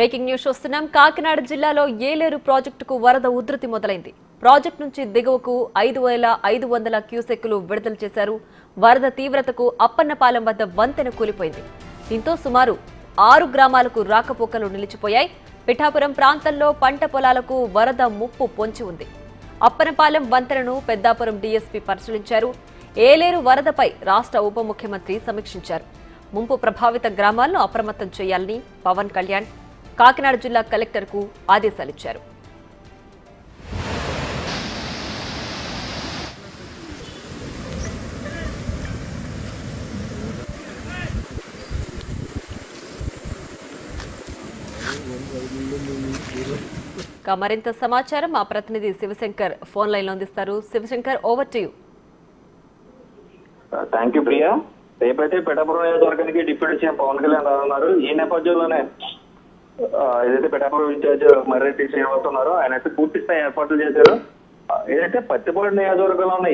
Breaking news చూస్తున్నాం. కాకినాడ జిల్లాలో ఏలేరు ప్రాజెక్టుకు వరద ఉధృతి మొదలైంది. ప్రాజెక్టు నుంచి దిగువకు 5,500 క్యూసెక్కులు విడుదల చేశారు. వరద తీవ్రతకు అప్పన్నపాలెం వద్ద వంతెన కూలిపోయింది. దీంతో సుమారు 6 గ్రామాలకు రాకపోకలు నిలిచిపోయాయి. పిఠాపురం ప్రాంతంలో పంట పొలాలకు వరద ముప్పు పొంచి ఉంది. అప్పన్నపాలెం వంతెనను పెద్దాపురం డీఎస్పీ పరిశీలించారు. ఏలేరు వరదపై రాష్ట్ర ఉప ముఖ్యమంత్రి సమీక్షించారు. ముంపు ప్రభావిత గ్రామాలను అప్రమత్తం చేయాలని పవన్ కళ్యాణ్ కాకినాడ జిల్లా కలెక్టర్కు ఆదేశాలిచ్చారు. మరింత సమాచారం మా ప్రతినిధి శివశంకర్ ఫోన్ లైన్ లో అందిస్తారు. Shivashankar, over to you. Thank you Priya. రేపైతే పిఠాపురం నియోజకవర్గానికి డిప్యూటీ సీఎం పవన్ కళ్యాణ్ రానున్నారు. ఈ నేపథ్యంలోనే ఏదైతే పిఠాపురం ఇన్ఛార్జ్ మర్రెడ్డి శ్రీనివాస్ ఉన్నారో ఆయన అయితే పూర్తి స్థాయి ఏర్పాట్లు చేశారు. ఏదైతే పత్తిపాడు నియోజకవర్గంలో ఉన్న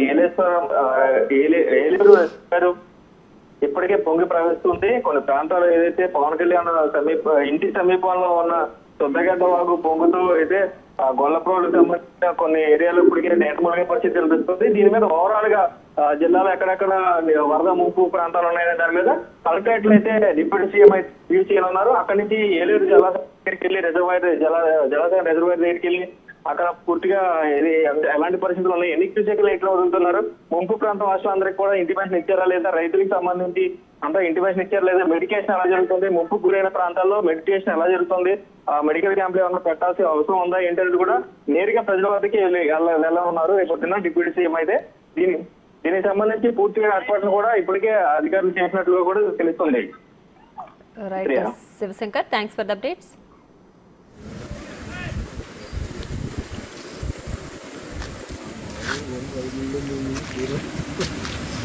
ఏలేరు ఇప్పటికే పొంగి ప్రవహిస్తుంది. కొన్ని ప్రాంతాలు ఏదైతే పవన్ కళ్యాణ్ ఇంటి సమీపంలో ఉన్న సొద్దగడ్డ వాగు పొంగుతూ అయితే గొల్లప్రోలు సంబంధించిన కొన్ని ఏరియాలు ఇప్పటికే నేటములుగా పరిస్థితి కనిపిస్తుంది. దీని మీద ఓవరాల్ గా జిల్లాలో ఎక్కడెక్కడ వరద ముంపు ప్రాంతాలు ఉన్నాయనే దాని మీద కలెక్టరేట్లు అయితే డిప్యూటీ సీఎం అయితే రివ్యూ చేయనున్నారు. అక్కడి నుంచి ఏలేరు జలాశయం దగ్గరికి వెళ్ళి జలాశయం రిజర్వాయర్ దగ్గరికి వెళ్ళి అక్కడ పూర్తిగా ఇది ఎలాంటి పరిస్థితులు ఉన్నాయి, ఎన్ని క్యూసెక్లు ఎట్లా వదులుతున్నారు, ముంపు ప్రాంతం వాసులందరికీ కూడా ఇంటిమేషన్ ఇచ్చారా లేదా, రైతులకు సంబంధించి అంతా ఇంటిమేషన్ ఇచ్చారా లేదా, మెడికేషన్ ఎలా జరుగుతుంది, ముంపు గురైన ప్రాంతాల్లో మెడికేషన్ ఎలా జరుగుతుంది, మెడికల్ క్యాంపులు ఏమన్నా పెట్టాల్సిన అవసరం ఉందా ఏంటనేది కూడా నేరుగా ప్రజల వద్దకి వెళ్ళనున్నారు రేపొద్దున డిప్యూటీ సీఎం అయితే. దీనికి సంబంధించి పూర్తిగా ఏర్పాట్లు కూడా ఇప్పటికే అధికారులు చేసినట్లుగా కూడా తెలుస్తుంది. Shivashankar, thanks for the updates. Yang